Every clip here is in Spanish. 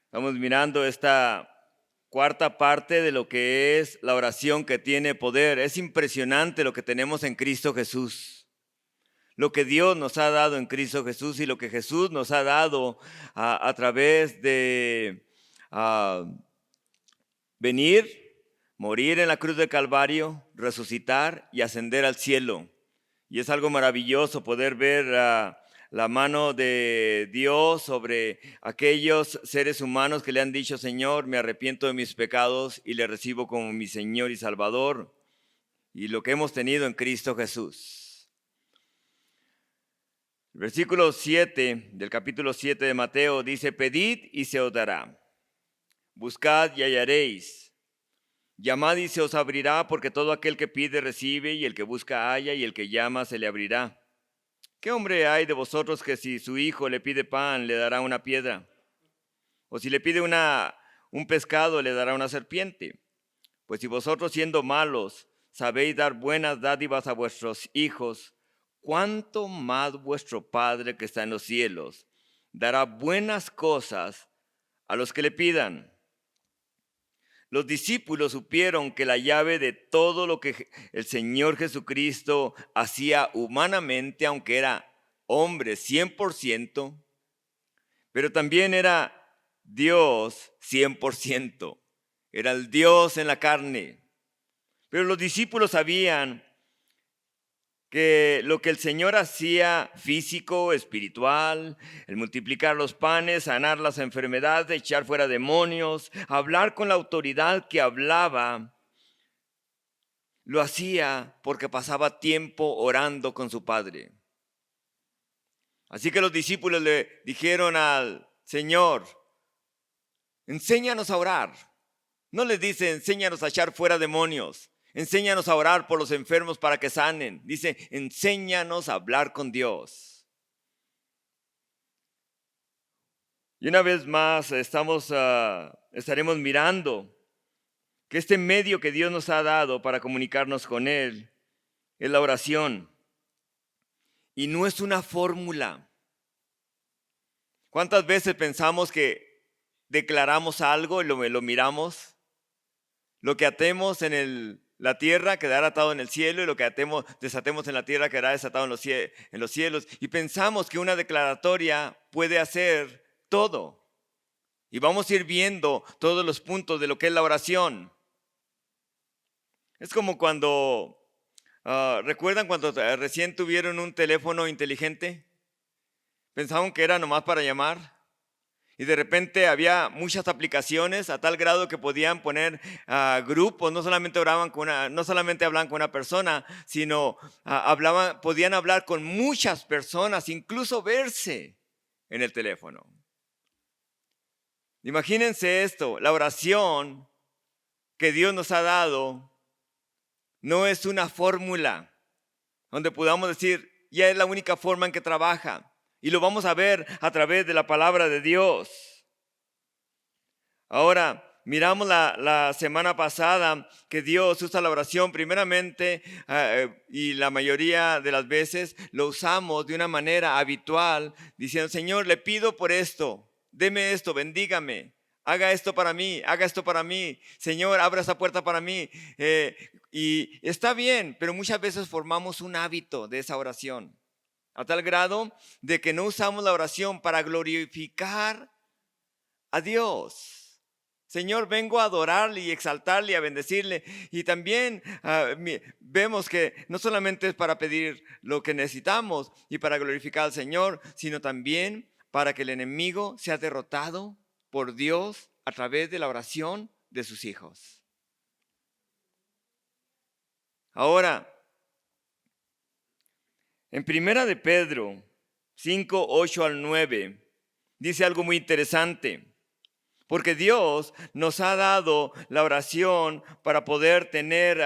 Estamos mirando esta cuarta parte de lo que es la oración que tiene poder. Es impresionante lo que tenemos en Cristo Jesús. Lo que Dios nos ha dado en Cristo Jesús y lo que Jesús nos ha dado a través de venir, morir en la cruz del Calvario, resucitar y ascender al cielo. Y es algo maravilloso poder ver la mano de Dios sobre aquellos seres humanos que le han dicho: Señor, me arrepiento de mis pecados y le recibo como mi Señor y Salvador. Y lo que hemos tenido en Cristo Jesús. El versículo 7 del capítulo 7 de Mateo dice: pedid y se os dará, buscad y hallaréis, llamad y se os abrirá, porque todo aquel que pide recibe, y el que busca halla, y el que llama se le abrirá. ¿Qué hombre hay de vosotros que si su hijo le pide pan, le dará una piedra? ¿O si le pide un pescado, le dará una serpiente? Pues si vosotros, siendo malos, sabéis dar buenas dádivas a vuestros hijos, ¿cuánto más vuestro Padre que está en los cielos dará buenas cosas a los que le pidan? Los discípulos supieron que la llave de todo lo que el Señor Jesucristo hacía humanamente, aunque era hombre 100%, pero también era Dios 100%. Era el Dios en la carne. Pero los discípulos sabían que lo que el Señor hacía físico, espiritual, el multiplicar los panes, sanar las enfermedades, echar fuera demonios, hablar con la autoridad que hablaba, lo hacía porque pasaba tiempo orando con su Padre. Así que los discípulos le dijeron al Señor: enséñanos a orar. No les dice: enséñanos a echar fuera demonios. Enséñanos a orar por los enfermos para que sanen. Dice: enséñanos a hablar con Dios. Y una vez más estaremos mirando que este medio que Dios nos ha dado para comunicarnos con Él es la oración. Y no es una fórmula. ¿Cuántas veces pensamos que declaramos algo y lo miramos? Lo que atemos en la tierra quedará atado en el cielo, y lo que desatemos en la tierra quedará desatado en los cielos. Y pensamos que una declaratoria puede hacer todo. Y vamos a ir viendo todos los puntos de lo que es la oración. Es como cuando, ¿recuerdan cuando recién tuvieron un teléfono inteligente? Pensaban que era nomás para llamar. Y de repente había muchas aplicaciones a tal grado que podían poner grupos, no solamente hablaban con una persona, sino podían hablar con muchas personas, incluso verse en el teléfono. Imagínense esto: la oración que Dios nos ha dado no es una fórmula donde podamos decir ya es la única forma en que trabaja. Y lo vamos a ver a través de la palabra de Dios. Ahora, miramos la semana pasada que Dios usa la oración primeramente y la mayoría de las veces lo usamos de una manera habitual, diciendo: Señor, le pido por esto, deme esto, bendígame, haga esto para mí, haga esto para mí, Señor, abra esa puerta para mí. Y está bien, pero muchas veces formamos un hábito de esa oración, a tal grado de que no usamos la oración para glorificar a Dios. Señor, vengo a adorarle y exaltarle y a bendecirle. Y también vemos que no solamente es para pedir lo que necesitamos y para glorificar al Señor, sino también para que el enemigo sea derrotado por Dios a través de la oración de sus hijos. Ahora, en Primera de Pedro 5, 8 al 9, dice algo muy interesante. Porque Dios nos ha dado la oración para poder tener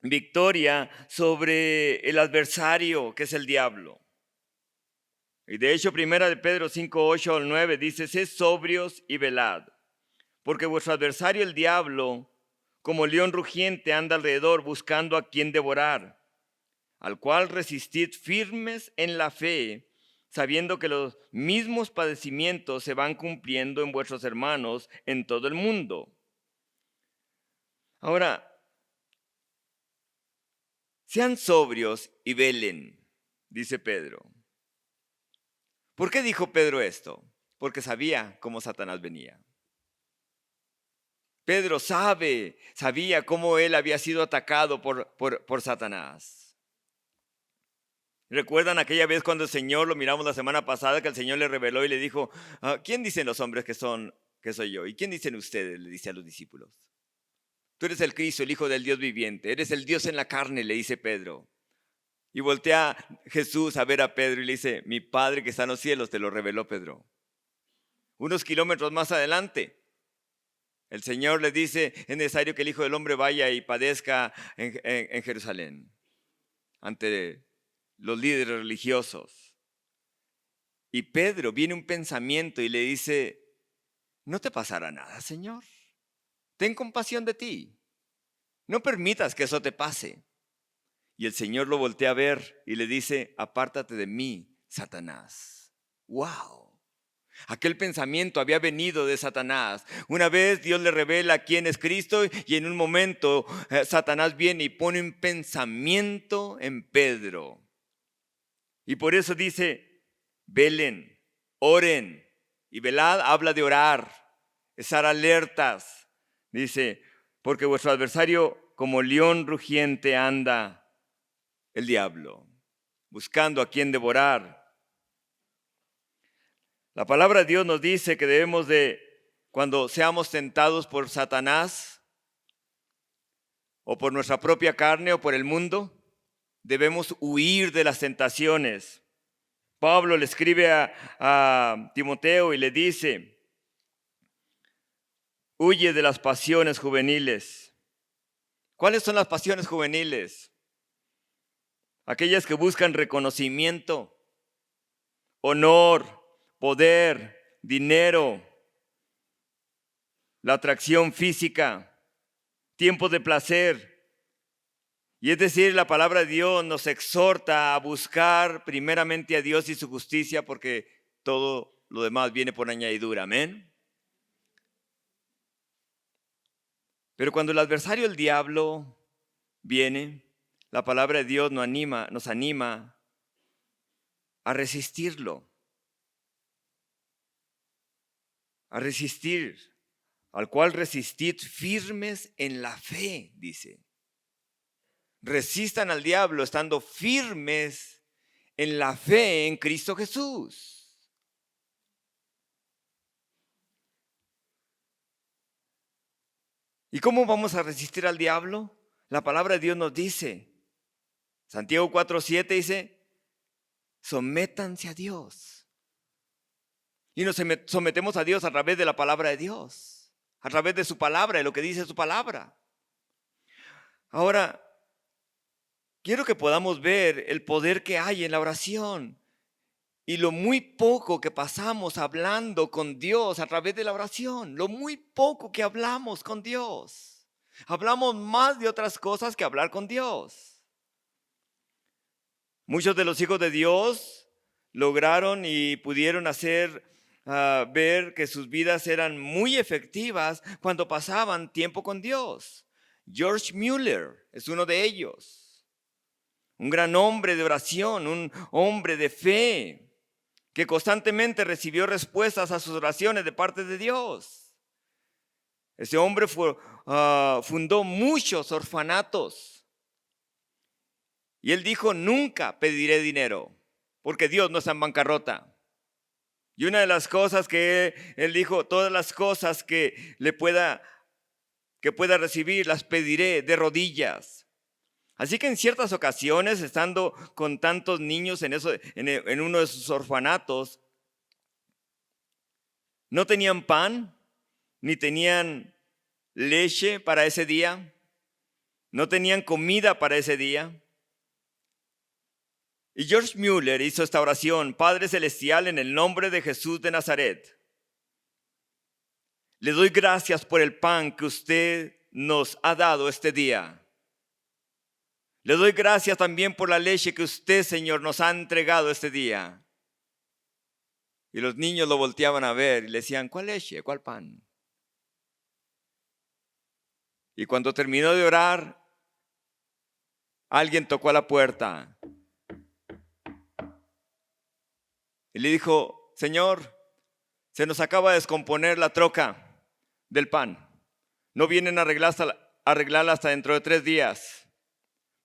victoria sobre el adversario, que es el diablo. Y de hecho, Primera de Pedro 5, 8 al 9 dice: sed sobrios y velad, porque vuestro adversario el diablo, como león rugiente, anda alrededor buscando a quien devorar, al cual resistid firmes en la fe, sabiendo que los mismos padecimientos se van cumpliendo en vuestros hermanos en todo el mundo. Ahora, sean sobrios y velen, dice Pedro. ¿Por qué dijo Pedro esto? Porque sabía cómo Satanás venía. Pedro sabía cómo él había sido atacado por Satanás. ¿Recuerdan aquella vez cuando el Señor, lo miramos la semana pasada, que el Señor le reveló y le dijo, ¿quién dicen los hombres que soy yo? ¿Y quién dicen ustedes? Le dice a los discípulos. Tú eres el Cristo, el Hijo del Dios viviente. Eres el Dios en la carne, le dice Pedro. Y voltea Jesús a ver a Pedro y le dice, mi Padre que está en los cielos te lo reveló, Pedro. Unos kilómetros más adelante, el Señor le dice, es necesario que el Hijo del Hombre vaya y padezca en Jerusalén, ante los líderes religiosos. Y Pedro viene un pensamiento y le dice, no te pasará nada, Señor. Ten compasión de ti. No permitas que eso te pase. Y el Señor lo voltea a ver y le dice, apártate de mí, Satanás. ¡Wow! Aquel pensamiento había venido de Satanás. Una vez Dios le revela quién es Cristo y en un momento Satanás viene y pone un pensamiento en Pedro. Y por eso dice, velen, oren. Y velad habla de orar, estar alertas. Dice, porque vuestro adversario como león rugiente anda el diablo, buscando a quien devorar. La palabra de Dios nos dice que debemos de, cuando seamos tentados por Satanás, o por nuestra propia carne, o por el mundo, debemos huir de las tentaciones. Pablo le escribe a Timoteo y le dice, huye de las pasiones juveniles. ¿Cuáles son las pasiones juveniles? Aquellas que buscan reconocimiento, honor, poder, dinero, la atracción física, tiempos de placer. Y es decir, la palabra de Dios nos exhorta a buscar primeramente a Dios y su justicia, porque todo lo demás viene por añadidura. Amén. Pero cuando el adversario, el diablo, viene, la palabra de Dios nos anima a resistirlo. A resistir, al cual resistid firmes en la fe, dice. Resistan al diablo estando firmes en la fe en Cristo Jesús. ¿Y cómo vamos a resistir al diablo? La palabra de Dios nos dice, Santiago 4:7 dice, sométanse a Dios. Y nos sometemos a Dios a través de la palabra de Dios, a través de su palabra, de lo que dice su palabra. Ahora, quiero que podamos ver el poder que hay en la oración y lo muy poco que pasamos hablando con Dios a través de la oración, lo muy poco que hablamos con Dios. Hablamos más de otras cosas que hablar con Dios. Muchos de los hijos de Dios lograron y pudieron ver que sus vidas eran muy efectivas cuando pasaban tiempo con Dios. George Mueller es uno de ellos. Un gran hombre de oración, un hombre de fe, que constantemente recibió respuestas a sus oraciones de parte de Dios. Ese hombre fundó muchos orfanatos. Y él dijo, nunca pediré dinero, porque Dios no está en bancarrota. Y una de las cosas que él dijo, todas las cosas que pueda recibir, las pediré de rodillas. Así que en ciertas ocasiones, estando con tantos niños en uno de sus orfanatos, no tenían pan, ni tenían leche para ese día, no tenían comida para ese día. Y George Mueller hizo esta oración: Padre Celestial, en el nombre de Jesús de Nazaret, le doy gracias por el pan que usted nos ha dado este día. Le doy gracias también por la leche que usted, Señor, nos ha entregado este día. Y los niños lo volteaban a ver y le decían, ¿cuál leche? ¿Cuál pan? Y cuando terminó de orar, alguien tocó a la puerta y le dijo, Señor, se nos acaba de descomponer la troca del pan. No vienen a arreglarla hasta dentro de 3 días.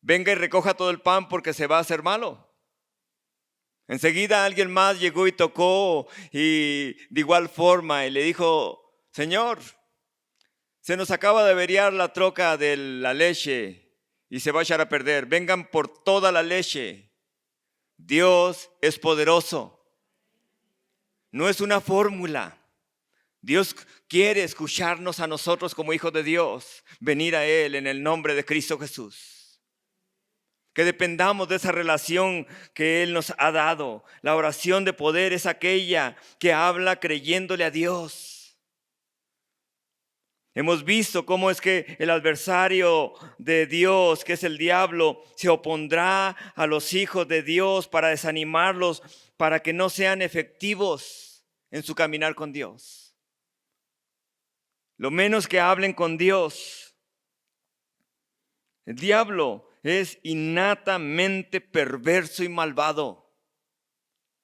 Venga y recoja todo el pan porque se va a hacer malo. Enseguida alguien más llegó y tocó y de igual forma y le dijo, Señor, se nos acaba de averiar la troca de la leche y se va a echar a perder. Vengan por toda la leche. Dios es poderoso. No es una fórmula. Dios quiere escucharnos a nosotros como hijos de Dios, venir a Él en el nombre de Cristo Jesús. Que dependamos de esa relación que Él nos ha dado. La oración de poder es aquella que habla creyéndole a Dios. Hemos visto cómo es que el adversario de Dios, que es el diablo, se opondrá a los hijos de Dios para desanimarlos, para que no sean efectivos en su caminar con Dios. Lo menos que hablen con Dios. El diablo es innatamente perverso y malvado.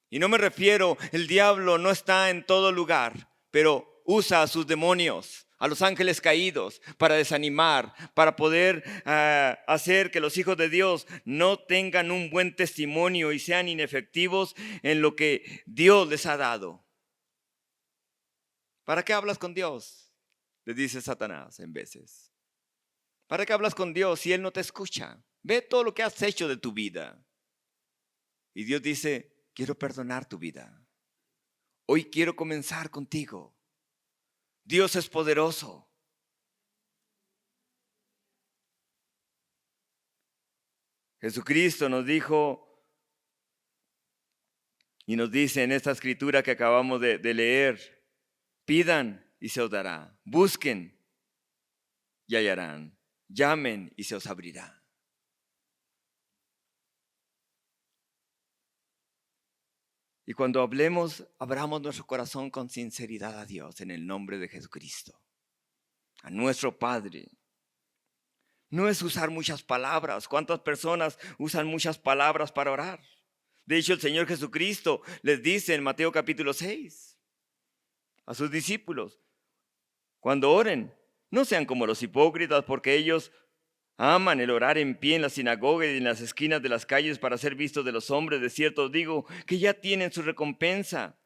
Y no me refiero, el diablo no está en todo lugar, pero usa a sus demonios, a los ángeles caídos, para desanimar, para poder hacer que los hijos de Dios no tengan un buen testimonio y sean inefectivos en lo que Dios les ha dado. ¿Para qué hablas con Dios? Le dice Satanás en veces. ¿Para qué hablas con Dios si Él no te escucha? Ve todo lo que has hecho de tu vida. Y Dios dice, quiero perdonar tu vida. Hoy quiero comenzar contigo. Dios es poderoso. Jesucristo nos dijo y nos dice en esta escritura que acabamos de leer, pidan y se os dará, busquen y hallarán, llamen y se os abrirá. Y cuando hablemos, abramos nuestro corazón con sinceridad a Dios en el nombre de Jesucristo, a nuestro Padre. No es usar muchas palabras. ¿Cuántas personas usan muchas palabras para orar? De hecho, el Señor Jesucristo les dice en Mateo capítulo 6 a sus discípulos, cuando oren, no sean como los hipócritas, porque ellos aman el orar en pie en la sinagoga y en las esquinas de las calles para ser vistos de los hombres. De cierto os digo que ya tienen su recompensa.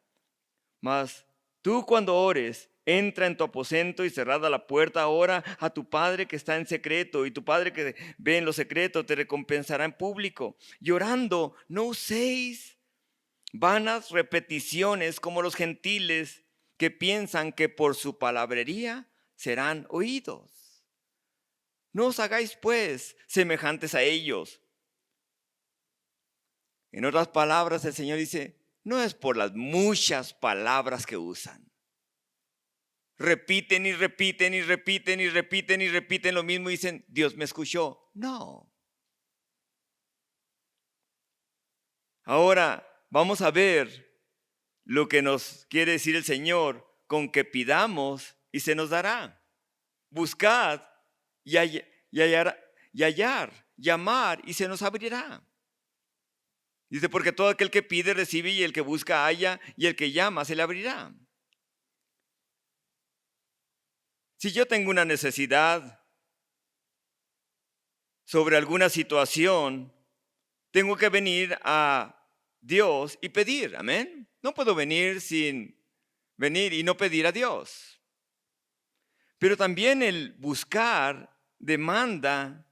Mas tú cuando ores, entra en tu aposento y cerrada la puerta, ora a tu Padre que está en secreto, y tu Padre que ve en lo secreto te recompensará en público. Y orando, no uséis vanas repeticiones como los gentiles que piensan que por su palabrería serán oídos. No os hagáis pues semejantes a ellos. En otras palabras, el Señor dice, no es por las muchas palabras que usan. Repiten y repiten y repiten y repiten y repiten lo mismo y dicen, Dios me escuchó. No. Ahora vamos a ver lo que nos quiere decir el Señor con que pidamos y se nos dará. Buscad y hallar, llamar y se nos abrirá. Dice, porque todo aquel que pide recibe y el que busca halla y el que llama se le abrirá. Si yo tengo una necesidad sobre alguna situación, tengo que venir a Dios y pedir, amén. No puedo venir sin venir y no pedir a Dios. Pero también el buscar demanda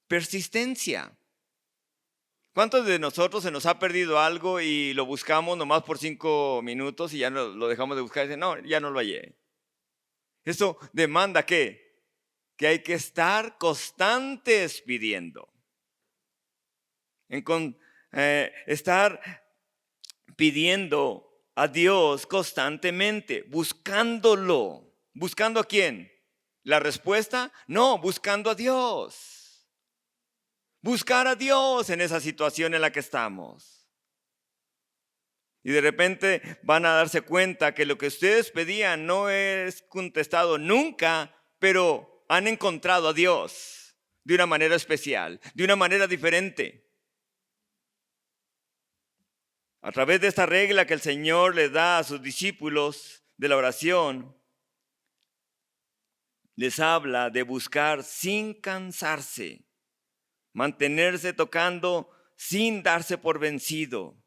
persistencia. ¿Cuántos de nosotros se nos ha perdido algo y lo buscamos nomás por 5 minutos y ya lo dejamos de buscar y dicen, no, ya no lo hallé? Eso demanda ¿qué? Que hay que estar constantes pidiendo. Estar pidiendo a Dios constantemente, buscándolo. ¿Buscando a quién? ¿La respuesta? No, buscando a Dios. Buscar a Dios en esa situación en la que estamos. Y de repente van a darse cuenta que lo que ustedes pedían no es contestado nunca, pero han encontrado a Dios de una manera especial, de una manera diferente. A través de esta regla que el Señor le da a sus discípulos de la oración, les habla de buscar sin cansarse, mantenerse tocando sin darse por vencido.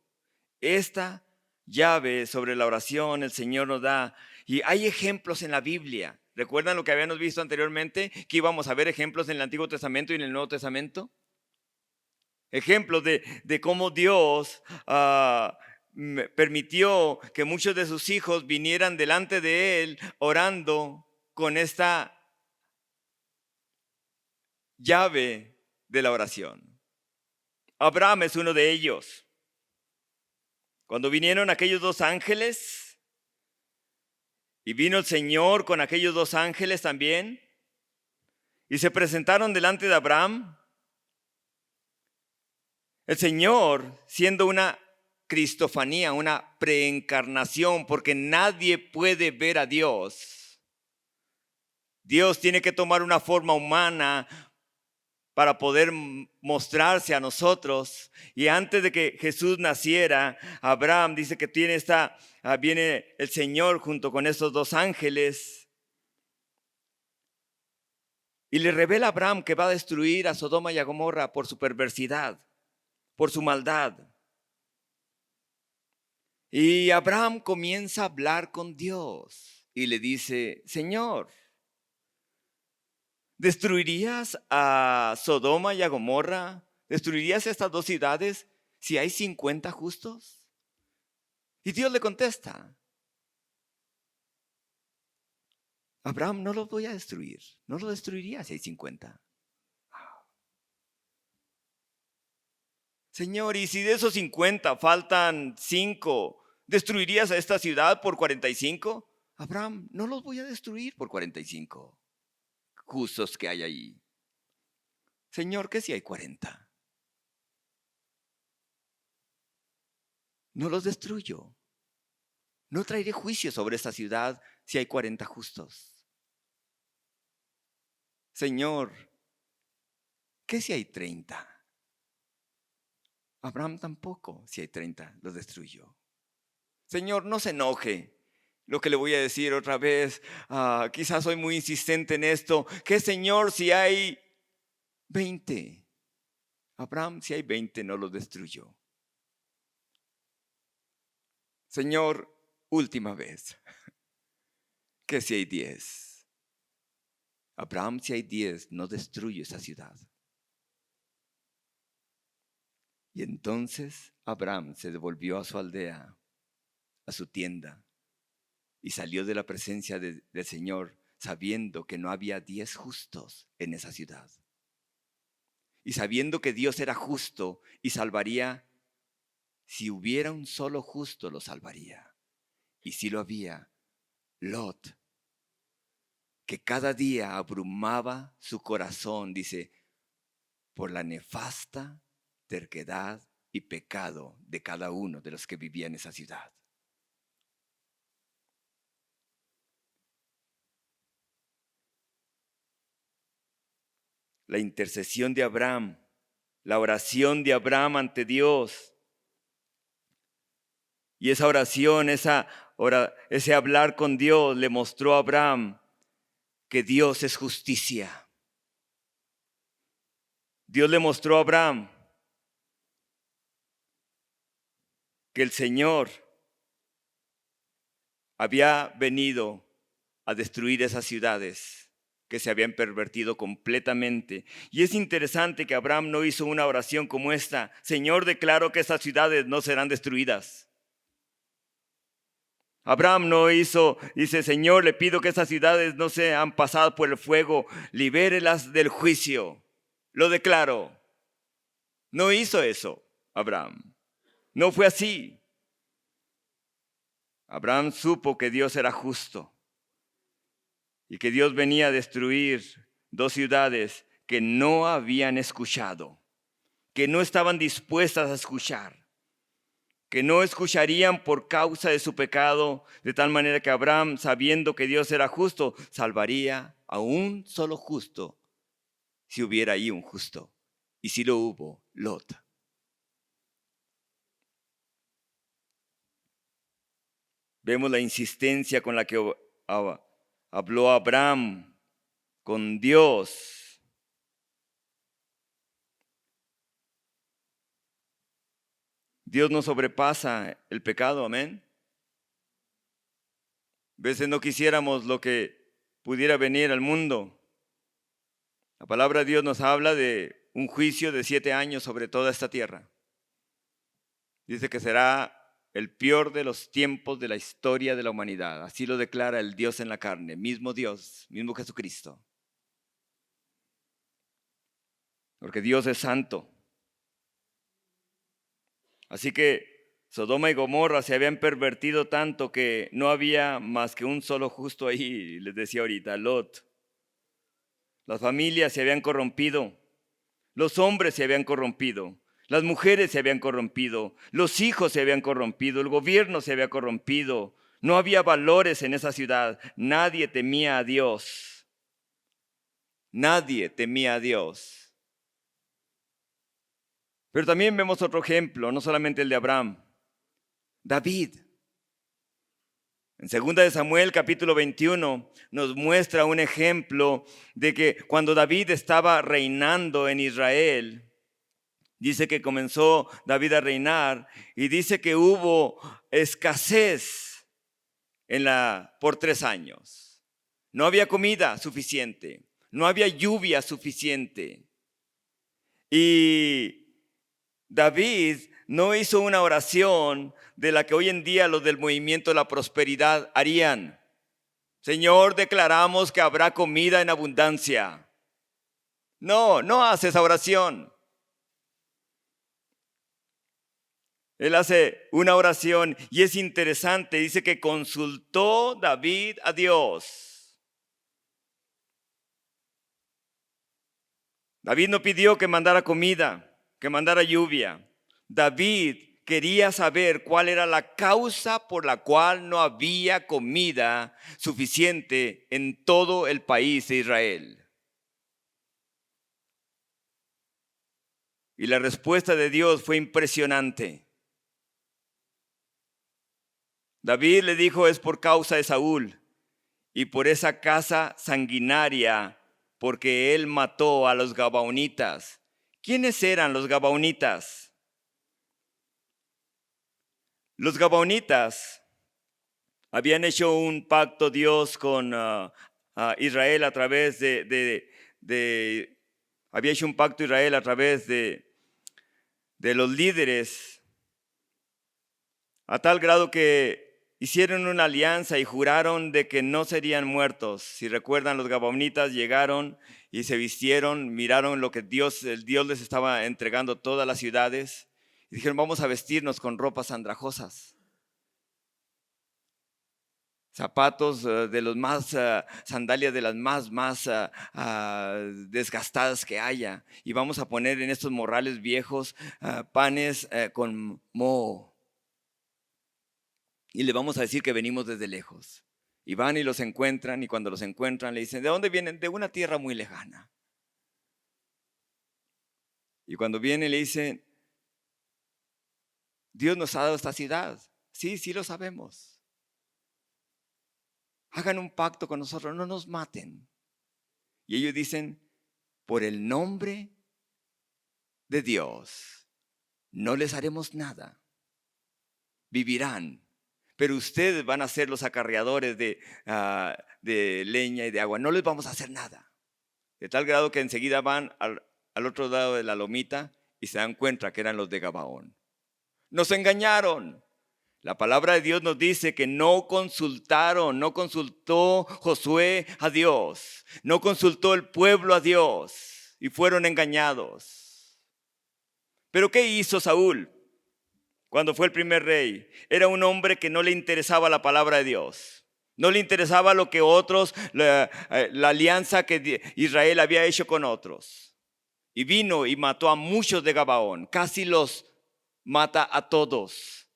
Esta llave sobre la oración el Señor nos da, y hay ejemplos en la Biblia. ¿Recuerdan lo que habíamos visto anteriormente? Que íbamos a ver ejemplos en el Antiguo Testamento y en el Nuevo Testamento. Ejemplos de cómo Dios permitió que muchos de sus hijos vinieran delante de Él orando con esta llave de la oración. Abraham es uno de ellos. Cuando vinieron aquellos dos ángeles, y vino el Señor con aquellos dos ángeles también, y se presentaron delante de Abraham, el Señor, siendo una cristofanía, una preencarnación, porque nadie puede ver a Dios. Dios tiene que tomar una forma humana para poder mostrarse a nosotros. Y antes de que Jesús naciera, Abraham dice que viene el Señor junto con estos dos ángeles y le revela a Abraham que va a destruir a Sodoma y a Gomorra por su perversidad, por su maldad. Y Abraham comienza a hablar con Dios y le dice: Señor, ¿destruirías a Sodoma y a Gomorra? ¿Destruirías estas dos ciudades si hay 50 justos? Y Dios le contesta: Abraham, no los voy a destruir. No lo destruiría si hay 50. Señor, y si de esos 50 faltan 5, ¿destruirías a esta ciudad por 45? Abraham, no los voy a destruir por 45 justos que hay ahí. Señor, ¿qué si hay 40? No los destruyo. No traeré juicio sobre esta ciudad si hay 40 justos. Señor, ¿qué si hay 30? Abraham, tampoco, si hay 30, los destruyo. Señor, no se enoje lo que le voy a decir otra vez. Quizás soy muy insistente en esto. ¿Qué, Señor, si hay 20? Abraham, si hay 20, no los destruyo. Señor, última vez. ¿Qué si hay 10? Abraham, si hay 10, no destruyo esa ciudad. Y entonces Abraham se devolvió a su aldea, a su tienda, y salió de la presencia del Señor sabiendo que no había 10 justos en esa ciudad. Y sabiendo que Dios era justo y salvaría, si hubiera un solo justo lo salvaría. Y si lo había, Lot, que cada día abrumaba su corazón, dice, por la nefasta terquedad y pecado de cada uno de los que vivían en esa ciudad. La intercesión de Abraham, la oración de Abraham ante Dios. Y esa oración, ese hablar con Dios le mostró a Abraham que Dios es justicia. Dios le mostró a Abraham que el Señor había venido a destruir esas ciudades que se habían pervertido completamente. Y es interesante que Abraham no hizo una oración como esta: Señor, declaro que estas ciudades no serán destruidas. Abraham no dice: Señor, le pido que estas ciudades no sean pasadas por el fuego, libérelas del juicio. Lo declaro. No hizo eso Abraham. No fue así. Abraham supo que Dios era justo y que Dios venía a destruir dos ciudades que no habían escuchado, que no estaban dispuestas a escuchar. que no escucharían por causa de su pecado, de tal manera que Abraham, sabiendo que Dios era justo, salvaría a un solo justo, si hubiera ahí un justo. Y si lo hubo, Lot. Vemos la insistencia con la que habló Abraham con Dios. Dios no sobrepasa el pecado, amén. A veces no quisiéramos lo que pudiera venir al mundo. La palabra de Dios nos habla de un juicio de 7 años sobre toda esta tierra. Dice que será el peor de los tiempos de la historia de la humanidad. Así lo declara el Dios en la carne, mismo Dios, mismo Jesucristo. Porque Dios es santo. Así que Sodoma y Gomorra se habían pervertido tanto que no había más que un solo justo ahí, les decía ahorita, Lot. Las familias se habían corrompido, los hombres se habían corrompido, las mujeres se habían corrompido, los hijos se habían corrompido, el gobierno se había corrompido. No había valores en esa ciudad, nadie temía a Dios. Nadie temía a Dios. Pero también vemos otro ejemplo, no solamente el de Abraham, David. En 2 de Samuel capítulo 21 nos muestra un ejemplo de que cuando David estaba reinando en Israel, dice que comenzó David a reinar y dice que hubo escasez por 3 años. No había comida suficiente, no había lluvia suficiente. Y David no hizo una oración de la que hoy en día los del movimiento de la prosperidad harían. Señor, declaramos que habrá comida en abundancia. No hace esa oración. Él hace una oración y es interesante. Dice que consultó David a Dios. David no pidió que mandara comida, que mandara lluvia. David quería saber cuál era la causa por la cual no había comida suficiente en todo el país de Israel. Y la respuesta de Dios fue impresionante. David le dijo, es por causa de Saúl y por esa casa sanguinaria, porque él mató a los gabaonitas. ¿Quiénes eran los gabaonitas? Los gabaonitas habían hecho un pacto Dios con Israel a través había hecho un pacto Israel a través de los líderes, a tal grado que hicieron una alianza y juraron de que no serían muertos. Si recuerdan, los gabaonitas llegaron y se vistieron, miraron lo que el Dios les estaba entregando todas las ciudades y dijeron, vamos a vestirnos con ropas andrajosas. Zapatos de los más, sandalias de las más desgastadas que haya. Y vamos a poner en estos morrales viejos panes con moho. Y le vamos a decir que venimos desde lejos. Y van y los encuentran, y cuando los encuentran le dicen, ¿de dónde vienen? De una tierra muy lejana. Y cuando vienen le dicen, Dios nos ha dado esta ciudad. Sí lo sabemos. Hagan un pacto con nosotros, no nos maten. Y ellos dicen, por el nombre de Dios, no les haremos nada. Vivirán. Pero ustedes van a ser los acarreadores de leña y de agua. No les vamos a hacer nada. De tal grado que enseguida van al otro lado de la lomita y se dan cuenta que eran los de Gabaón. Nos engañaron. La palabra de Dios nos dice que no consultó Josué a Dios. No consultó el pueblo a Dios y fueron engañados. ¿Pero qué hizo Saúl? Cuando fue el primer rey, era un hombre que no le interesaba la palabra de Dios. No le interesaba lo que otros, la alianza que Israel había hecho con otros. Y vino y mató a muchos de Gabaón. Casi los mata a todos.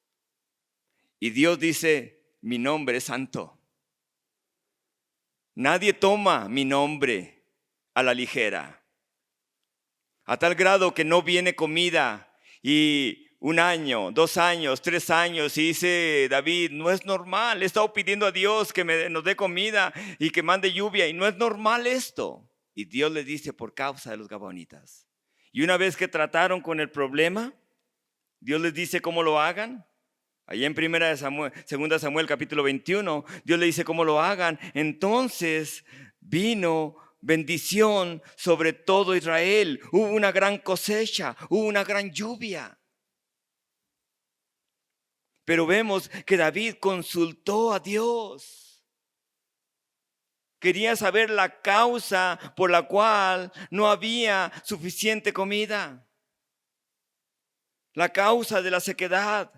Y Dios dice, mi nombre es santo. Nadie toma mi nombre a la ligera. A tal grado que no viene comida y 1 año, 2 años, 3 años, y dice David, no es normal, he estado pidiendo a Dios que nos dé comida y que mande lluvia, y no es normal esto. Y Dios le dice, por causa de los gabaonitas. Y una vez que trataron con el problema, Dios les dice cómo lo hagan. Allá en 2 Samuel capítulo 21, Dios le dice cómo lo hagan. Entonces vino bendición sobre todo Israel. Hubo una gran cosecha, hubo una gran lluvia. Pero vemos que David consultó a Dios. Quería saber la causa por la cual no había suficiente comida. La causa de la sequedad.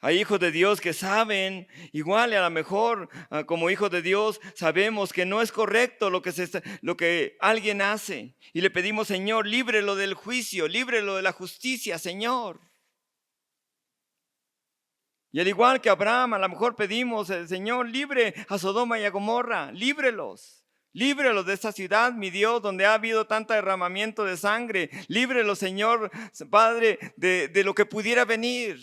Hay hijos de Dios que saben, igual a lo mejor como hijos de Dios sabemos que no es correcto lo que alguien hace. Y le pedimos, Señor, líbrelo del juicio, líbrelo de la justicia, Señor. Y al igual que Abraham, a lo mejor pedimos, Señor, libre a Sodoma y a Gomorra, líbrelos. Líbrelos de esta ciudad, mi Dios, donde ha habido tanto derramamiento de sangre. Líbrelos, Señor, Padre, de lo que pudiera venir.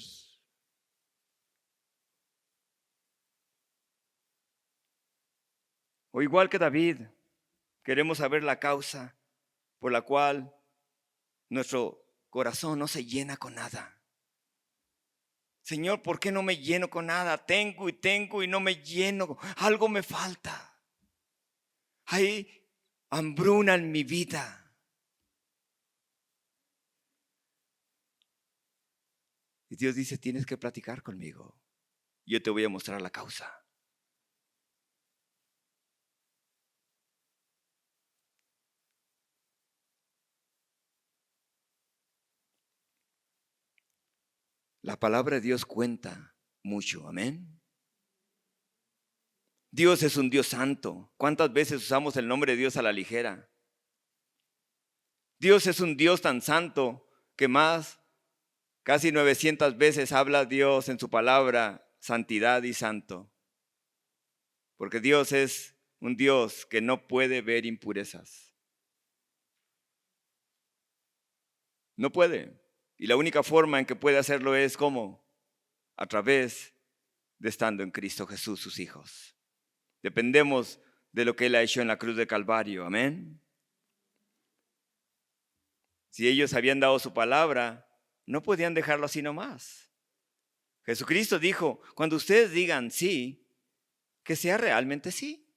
O igual que David, queremos saber la causa por la cual nuestro corazón no se llena con nada. Señor, ¿por qué no me lleno con nada? Tengo y no me lleno. Algo me falta. Hay hambruna en mi vida. Y Dios dice, tienes que platicar conmigo. Yo te voy a mostrar la causa. La palabra de Dios cuenta mucho, amén. Dios es un Dios santo. ¿Cuántas veces usamos el nombre de Dios a la ligera? Dios es un Dios tan santo que casi 900 veces habla Dios en su palabra, santidad y santo. Porque Dios es un Dios que no puede ver impurezas. No puede. Y la única forma en que puede hacerlo es ¿cómo? A través de estando en Cristo Jesús, sus hijos. Dependemos de lo que Él ha hecho en la cruz de Calvario. Amén. Si ellos habían dado su palabra, no podían dejarlo así nomás. Jesucristo dijo, cuando ustedes digan sí, que sea realmente sí.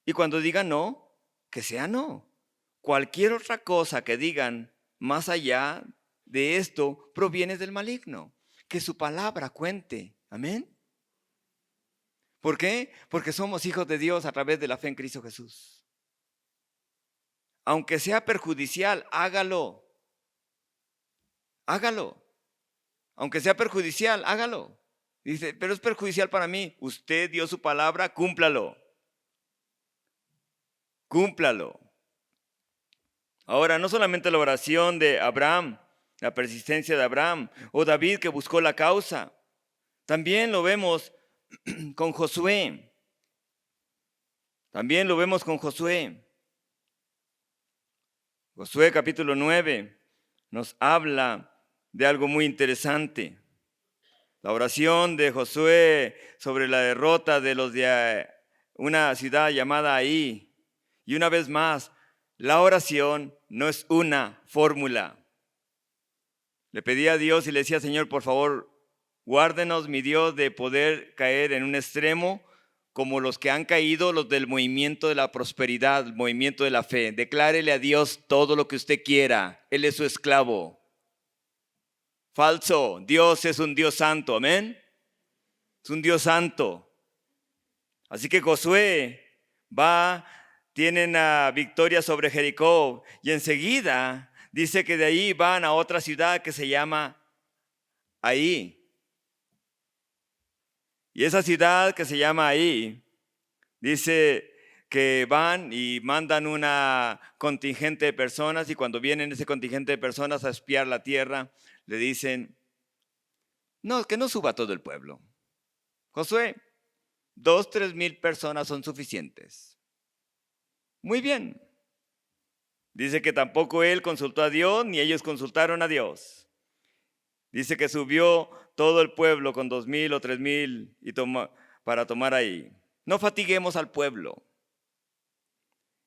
Y cuando digan no, que sea no. Cualquier otra cosa que digan más allá de esto proviene del maligno. Que su palabra cuente. Amén. ¿Por qué? Porque somos hijos de Dios a través de la fe en Cristo Jesús. Aunque sea perjudicial, hágalo. Hágalo. Aunque sea perjudicial, hágalo. Dice, pero es perjudicial para mí. Usted dio su palabra, cúmplalo. Cúmplalo. Ahora, no solamente la oración de Abraham, la persistencia de Abraham, o David que buscó la causa. También lo vemos con Josué. También lo vemos con Josué. Josué capítulo 9 nos habla de algo muy interesante. La oración de Josué sobre la derrota de los de una ciudad llamada Ai. Y una vez más, la oración no es una fórmula. Le pedí a Dios y le decía, Señor, por favor, guárdenos, mi Dios, de poder caer en un extremo como los que han caído, los del movimiento de la prosperidad, el movimiento de la fe. Declárele a Dios todo lo que usted quiera. Él es su esclavo. Falso. Dios es un Dios santo. Amén. Es un Dios santo. Así que Josué tienen la victoria sobre Jericó y enseguida dice que de ahí van a otra ciudad que se llama Ai. Y esa ciudad que se llama Ai, dice que van y mandan una contingente de personas, y cuando vienen ese contingente de personas a espiar la tierra, le dicen, no, que no suba todo el pueblo. Josué, 2,000-3,000 personas son suficientes. Muy bien. Dice que tampoco él consultó a Dios, ni ellos consultaron a Dios. Dice que subió todo el pueblo con 2,000 o 3,000 para tomar ahí. No fatiguemos al pueblo.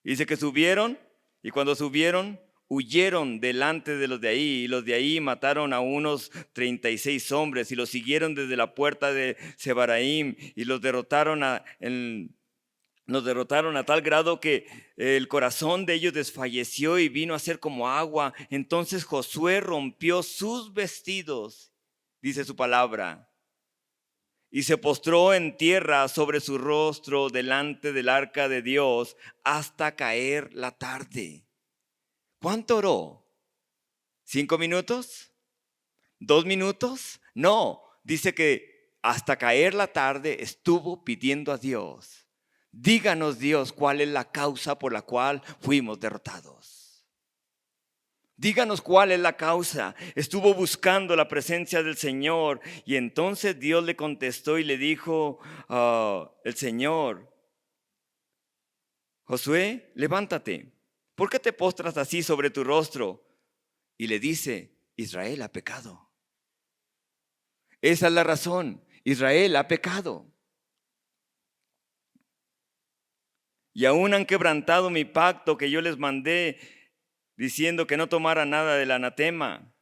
Dice que subieron, y cuando subieron, huyeron delante de los de ahí, y los de ahí mataron a unos 36 hombres, y los siguieron desde la puerta de Sebaraim, y los derrotaron a tal grado que el corazón de ellos desfalleció y vino a ser como agua. Entonces Josué rompió sus vestidos, dice su palabra, y se postró en tierra sobre su rostro delante del arca de Dios hasta caer la tarde. ¿Cuánto oró? ¿5 minutos? ¿2 minutos? No, dice que hasta caer la tarde estuvo pidiendo a Dios: díganos, Dios, cuál es la causa por la cual fuimos derrotados. Díganos cuál es la causa. Estuvo buscando la presencia del Señor, y entonces Dios le contestó y le dijo, el Señor: Josué, levántate. ¿Por qué te postras así sobre tu rostro? Y le dice: Israel ha pecado. Esa es la razón. Israel ha pecado. Y aún han quebrantado mi pacto que yo les mandé, diciendo que no tomara nada del anatema.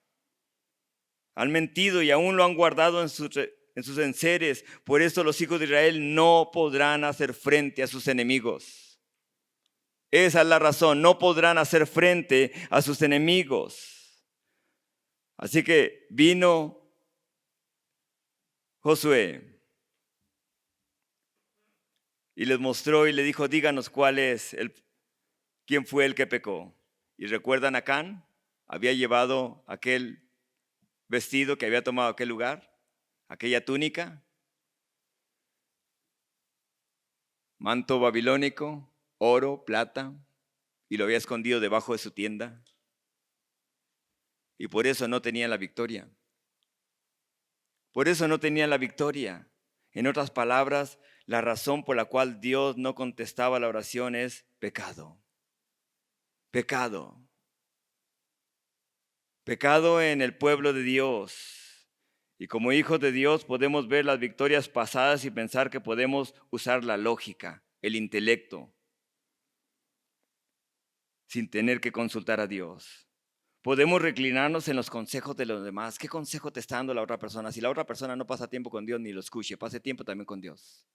Han mentido y aún lo han guardado en sus enseres. Por eso los hijos de Israel no podrán hacer frente a sus enemigos. Esa es la razón. No podrán hacer frente a sus enemigos. Así que vino Josué y les mostró y le dijo: díganos quién fue el que pecó. Y recuerdan, Acán había llevado aquel vestido que había tomado aquel lugar, aquella túnica, manto babilónico, oro, plata, y lo había escondido debajo de su tienda. Y por eso no tenían la victoria. Por eso no tenían la victoria. En otras palabras, la razón por la cual Dios no contestaba la oración es pecado. Pecado. Pecado en el pueblo de Dios. Y como hijos de Dios podemos ver las victorias pasadas y pensar que podemos usar la lógica, el intelecto, sin tener que consultar a Dios. Podemos reclinarnos en los consejos de los demás. ¿Qué consejo te está dando la otra persona? Si la otra persona no pasa tiempo con Dios ni lo escuche, pase tiempo también con Dios.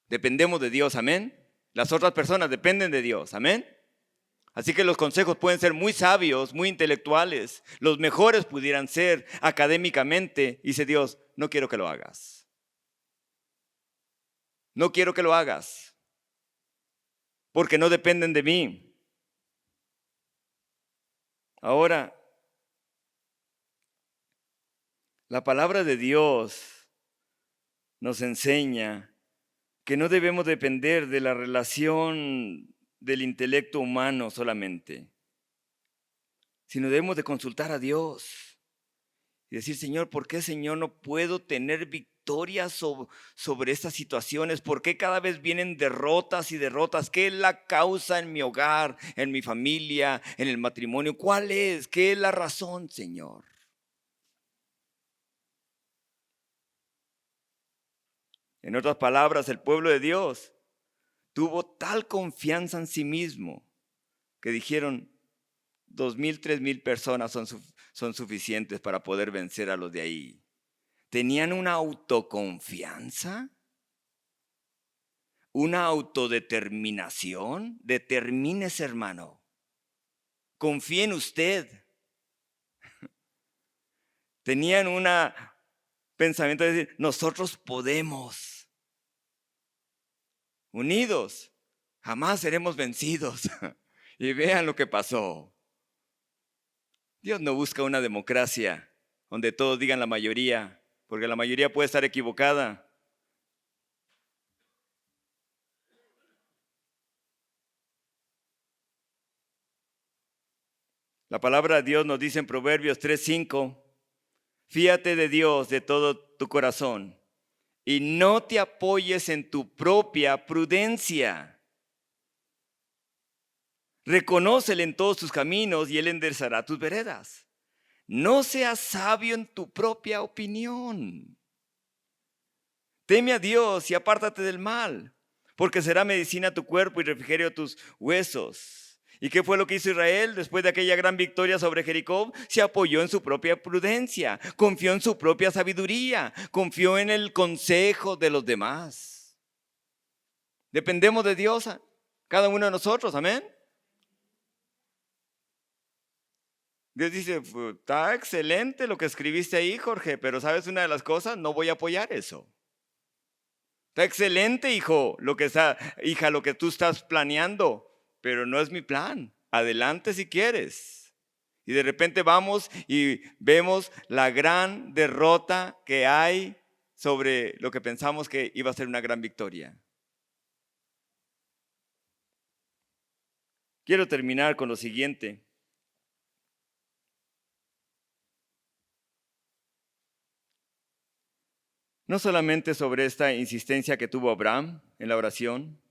Dependemos de Dios, amén. Las otras personas dependen de Dios, amén. Así que los consejos pueden ser muy sabios, muy intelectuales. Los mejores pudieran ser académicamente. Dice Dios: no quiero que lo hagas. No quiero que lo hagas, porque no dependen de mí. Ahora, la palabra de Dios nos enseña que no debemos depender de la relación del intelecto humano solamente, sino debemos de consultar a Dios y decir: Señor, ¿por qué, Señor, no puedo tener victoria sobre estas situaciones? ¿Por qué cada vez vienen derrotas y derrotas? ¿Qué es la causa en mi hogar, en mi familia, en el matrimonio? ¿Cuál es? ¿Qué es la razón, Señor? En otras palabras, el pueblo de Dios tuvo tal confianza en sí mismo que dijeron: 2,000, 3,000 personas son suficientes para poder vencer a los de ahí. Tenían una autoconfianza, una autodeterminación. Determínese, hermano. Confíe en usted. Tenían un pensamiento de decir: nosotros podemos. Unidos, jamás seremos vencidos. Y vean lo que pasó. Dios no busca una democracia donde todos digan la mayoría, porque la mayoría puede estar equivocada. La palabra de Dios nos dice en Proverbios 3:5, fíate de Dios de todo tu corazón y no te apoyes en tu propia prudencia. Reconócele en todos tus caminos y Él enderezará tus veredas. No seas sabio en tu propia opinión. Teme a Dios y apártate del mal, porque será medicina a tu cuerpo y refrigerio a tus huesos. ¿Y qué fue lo que hizo Israel después de aquella gran victoria sobre Jericó? Se apoyó en su propia prudencia, confió en su propia sabiduría, confió en el consejo de los demás. Dependemos de Dios, cada uno de nosotros, amén. Dios dice, está excelente lo que escribiste ahí, Jorge, pero ¿sabes una de las cosas? No voy a apoyar eso. Está excelente, hija, lo que tú estás planeando, pero no es mi plan. Adelante si quieres. Y de repente vamos y vemos la gran derrota que hay sobre lo que pensamos que iba a ser una gran victoria. Quiero terminar con lo siguiente. No solamente sobre esta insistencia que tuvo Abraham en la oración,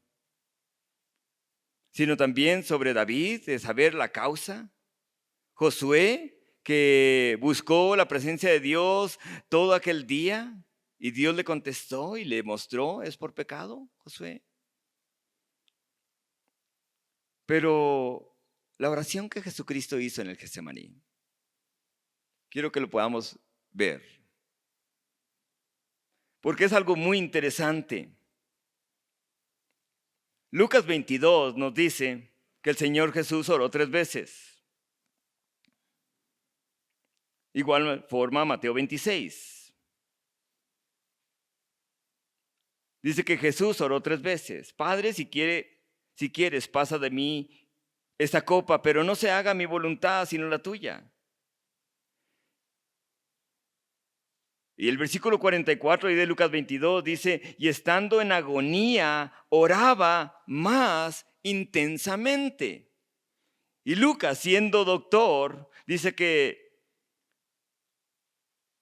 sino también sobre David, de saber la causa. Josué, que buscó la presencia de Dios todo aquel día y Dios le contestó y le mostró, ¿es por pecado, Josué? Pero la oración que Jesucristo hizo en el Getsemaní, quiero que lo podamos ver, porque es algo muy interesante. Lucas 22 nos dice que el Señor Jesús oró 3 veces. Igual forma Mateo 26. Dice que Jesús oró 3 veces. Padre, si quieres, pasa de mí esta copa, pero no se haga mi voluntad, sino la tuya. Y el versículo 44 de Lucas 22 dice, y estando en agonía, oraba más intensamente. Y Lucas, siendo doctor, dice que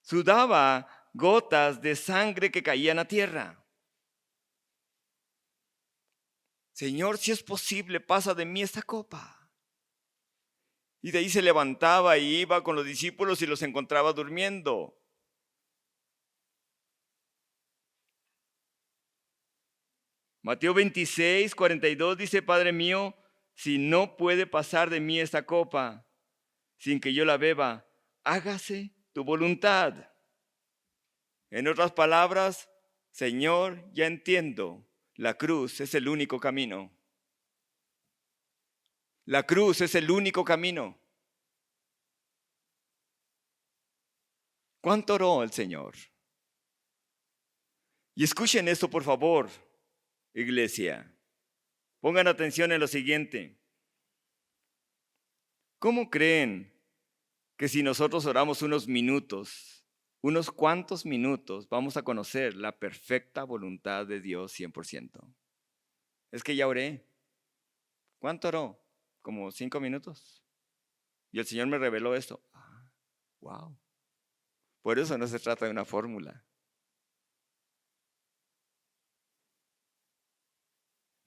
sudaba gotas de sangre que caían a tierra. Señor, si es posible, pasa de mí esta copa. Y de ahí se levantaba y iba con los discípulos y los encontraba durmiendo. Mateo 26, 42 dice, Padre mío, si no puede pasar de mí esta copa sin que yo la beba, hágase tu voluntad. En otras palabras, Señor, ya entiendo, la cruz es el único camino. La cruz es el único camino. ¿Cuánto oró el Señor? Y escuchen esto, por favor, iglesia. Pongan atención en lo siguiente. ¿Cómo creen que si nosotros oramos unos minutos, unos cuantos minutos, vamos a conocer la perfecta voluntad de Dios 100%? Es que ya oré. ¿Cuánto oró? Como 5 minutos. Y el Señor me reveló esto. Wow. Por eso no se trata de una fórmula.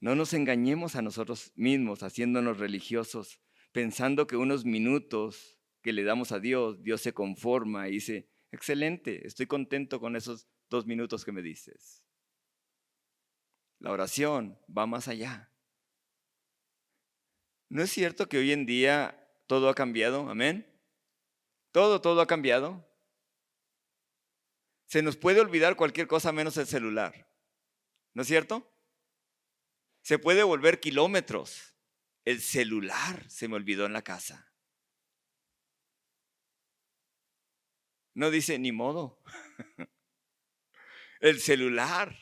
No nos engañemos a nosotros mismos haciéndonos religiosos, pensando que unos minutos que le damos a Dios, Dios se conforma y dice, excelente, estoy contento con esos 2 minutos que me dices. La oración va más allá. ¿No es cierto que hoy en día todo ha cambiado? Amén. Todo ha cambiado. Se nos puede olvidar cualquier cosa menos el celular. ¿No es cierto? Se puede volver kilómetros. El celular se me olvidó en la casa. No dice ni modo. El celular.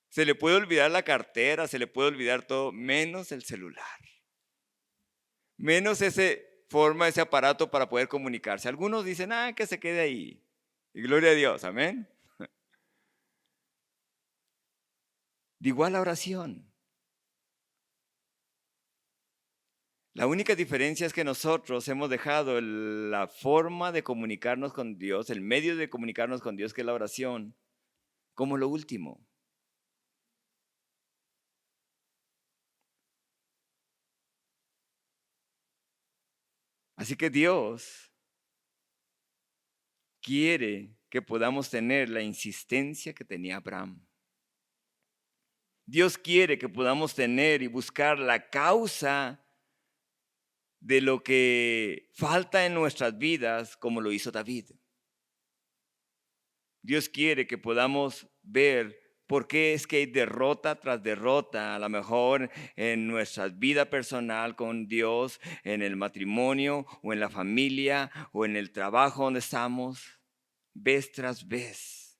Se le puede olvidar la cartera, se le puede olvidar todo, menos el celular. Menos ese aparato para poder comunicarse. Algunos dicen, que se quede ahí. Y gloria a Dios, amén. De igual la oración. La única diferencia es que nosotros hemos dejado la forma de comunicarnos con Dios, el medio de comunicarnos con Dios, que es la oración, como lo último. Así que Dios quiere que podamos tener la insistencia que tenía Abraham. Dios quiere que podamos tener y buscar la causa de lo que falta en nuestras vidas, como lo hizo David. Dios quiere que podamos ver por qué es que hay derrota tras derrota, a lo mejor en nuestra vida personal con Dios, en el matrimonio o en la familia o en el trabajo donde estamos, vez tras vez.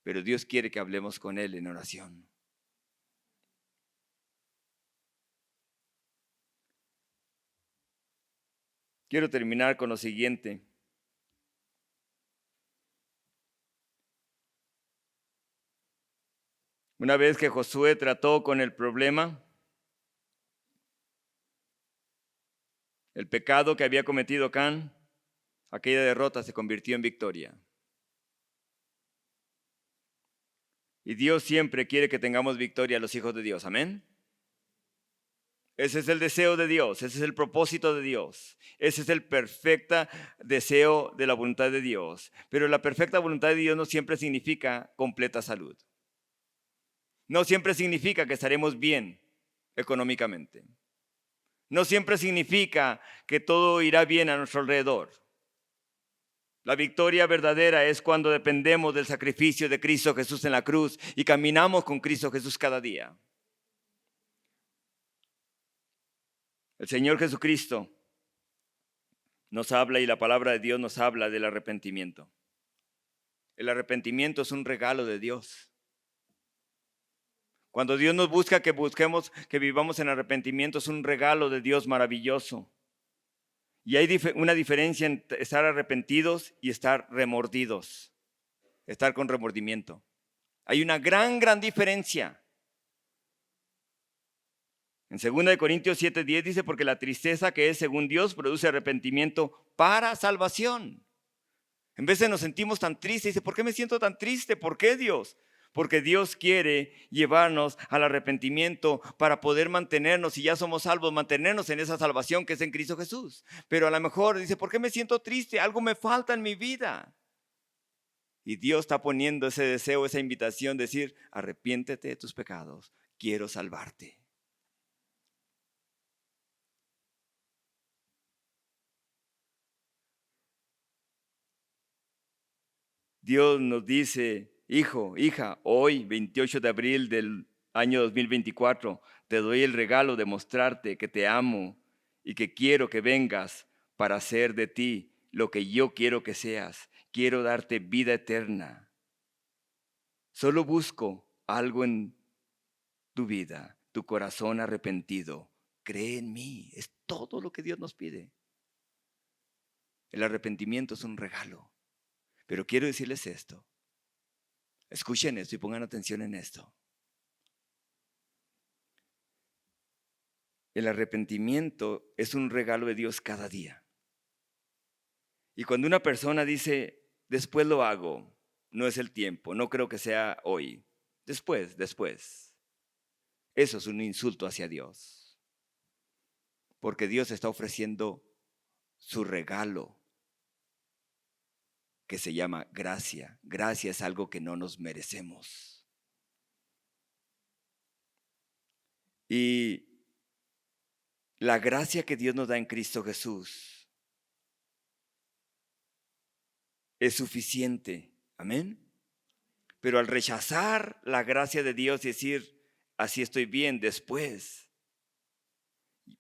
Pero Dios quiere que hablemos con Él en oración. Quiero terminar con lo siguiente. Una vez que Josué trató con el problema, el pecado que había cometido Acán, aquella derrota se convirtió en victoria. Y Dios siempre quiere que tengamos victoria, los hijos de Dios. Amén. Ese es el deseo de Dios, ese es el propósito de Dios, ese es el perfecto deseo de la voluntad de Dios. Pero la perfecta voluntad de Dios no siempre significa completa salud. No siempre significa que estaremos bien económicamente. No siempre significa que todo irá bien a nuestro alrededor. La victoria verdadera es cuando dependemos del sacrificio de Cristo Jesús en la cruz y caminamos con Cristo Jesús cada día. El Señor Jesucristo nos habla y la palabra de Dios nos habla del arrepentimiento. El arrepentimiento es un regalo de Dios. Cuando Dios nos busca que busquemos, que vivamos en arrepentimiento, es un regalo de Dios maravilloso. Y hay una diferencia entre estar arrepentidos y estar remordidos, estar con remordimiento. Hay una gran diferencia. En 2 Corintios 7:10 dice, porque la tristeza que es según Dios produce arrepentimiento para salvación. En vez de nos sentimos tan tristes, dice, ¿por qué me siento tan triste? ¿Por qué Dios? Porque Dios quiere llevarnos al arrepentimiento para poder mantenernos, si ya somos salvos, mantenernos en esa salvación que es en Cristo Jesús. Pero a lo mejor dice, ¿por qué me siento triste? Algo me falta en mi vida. Y Dios está poniendo ese deseo, esa invitación, decir, arrepiéntete de tus pecados, quiero salvarte. Dios nos dice, hijo, hija, hoy, 28 de abril del año 2024, te doy el regalo de mostrarte que te amo y que quiero que vengas para hacer de ti lo que yo quiero que seas. Quiero darte vida eterna. Solo busco algo en tu vida, tu corazón arrepentido. Cree en mí, es todo lo que Dios nos pide. El arrepentimiento es un regalo. Pero quiero decirles esto. Escuchen esto y pongan atención en esto. El arrepentimiento es un regalo de Dios cada día. Y cuando una persona dice, después lo hago, no es el tiempo, no creo que sea hoy, después, eso es un insulto hacia Dios. Porque Dios está ofreciendo su regalo que se llama gracia. Gracia es algo que no nos merecemos. Y la gracia que Dios nos da en Cristo Jesús es suficiente. Amén. Pero al rechazar la gracia de Dios y decir, así estoy bien, después,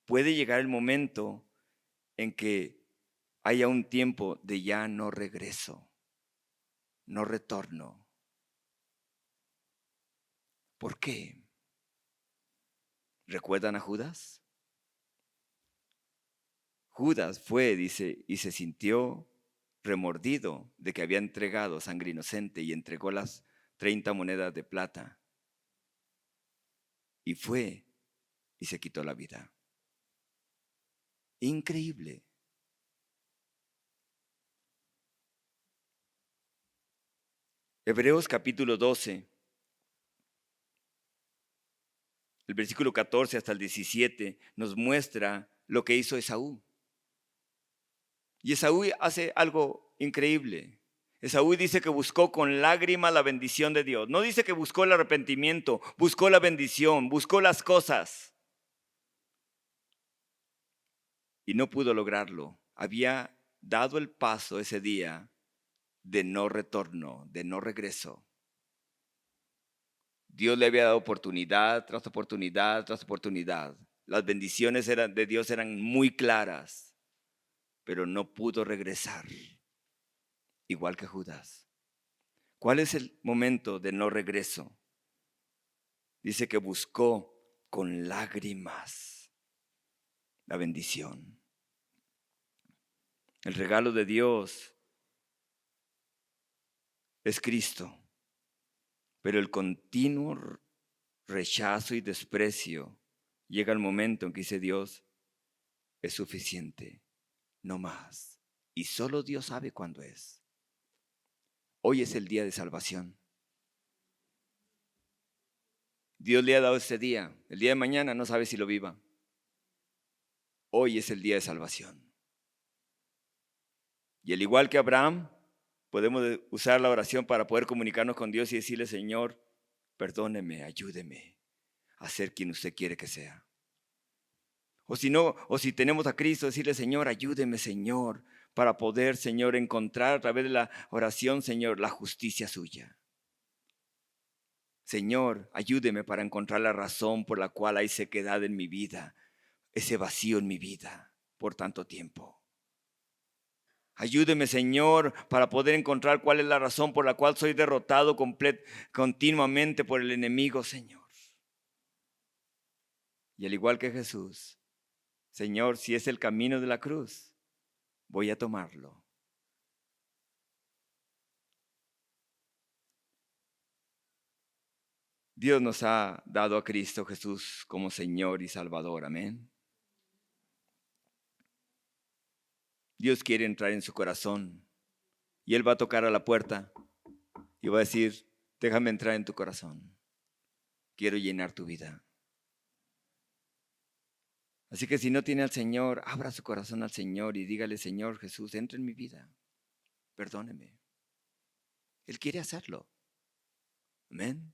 puede llegar el momento en que haya un tiempo de ya no regreso, no retorno. ¿Por qué? ¿Recuerdan a Judas? Judas fue, dice, y se sintió remordido de que había entregado sangre inocente y entregó las 30 monedas de plata. Y fue y se quitó la vida. Increíble. Hebreos capítulo 12, el versículo 14 hasta el 17, nos muestra lo que hizo Esaú. Y Esaú hace algo increíble. Esaú dice que buscó con lágrima la bendición de Dios. No dice que buscó el arrepentimiento, buscó la bendición, buscó las cosas. Y no pudo lograrlo. Había dado el paso ese día de no retorno, de no regreso. Dios le había dado oportunidad tras oportunidad tras oportunidad. Las bendiciones de Dios eran muy claras, pero no pudo regresar, igual que Judas. ¿Cuál es el momento de no regreso? Dice que buscó con lágrimas la bendición. El regalo de Dios es Cristo, pero el continuo rechazo y desprecio llega el momento en que dice Dios, es suficiente, no más. Y solo Dios sabe cuándo es. Hoy es el día de salvación. Dios le ha dado este día. El día de mañana no sabe si lo viva. Hoy es el día de salvación. Y al igual que Abraham, podemos usar la oración para poder comunicarnos con Dios y decirle, Señor, perdóneme, ayúdeme a ser quien usted quiere que sea. O si no, o si tenemos a Cristo, decirle, Señor, ayúdeme, Señor, para poder, Señor, encontrar a través de la oración, Señor, la justicia suya. Señor, ayúdeme para encontrar la razón por la cual hay sequedad en mi vida, ese vacío en mi vida por tanto tiempo. Ayúdeme, Señor, para poder encontrar cuál es la razón por la cual soy derrotado continuamente por el enemigo, Señor. Y al igual que Jesús, Señor, si es el camino de la cruz, voy a tomarlo. Dios nos ha dado a Cristo Jesús como Señor y Salvador. Amén. Dios quiere entrar en su corazón y Él va a tocar a la puerta y va a decir, déjame entrar en tu corazón. Quiero llenar tu vida. Así que si no tiene al Señor, abra su corazón al Señor y dígale, Señor Jesús, entra en mi vida. Perdóneme. Él quiere hacerlo. Amén.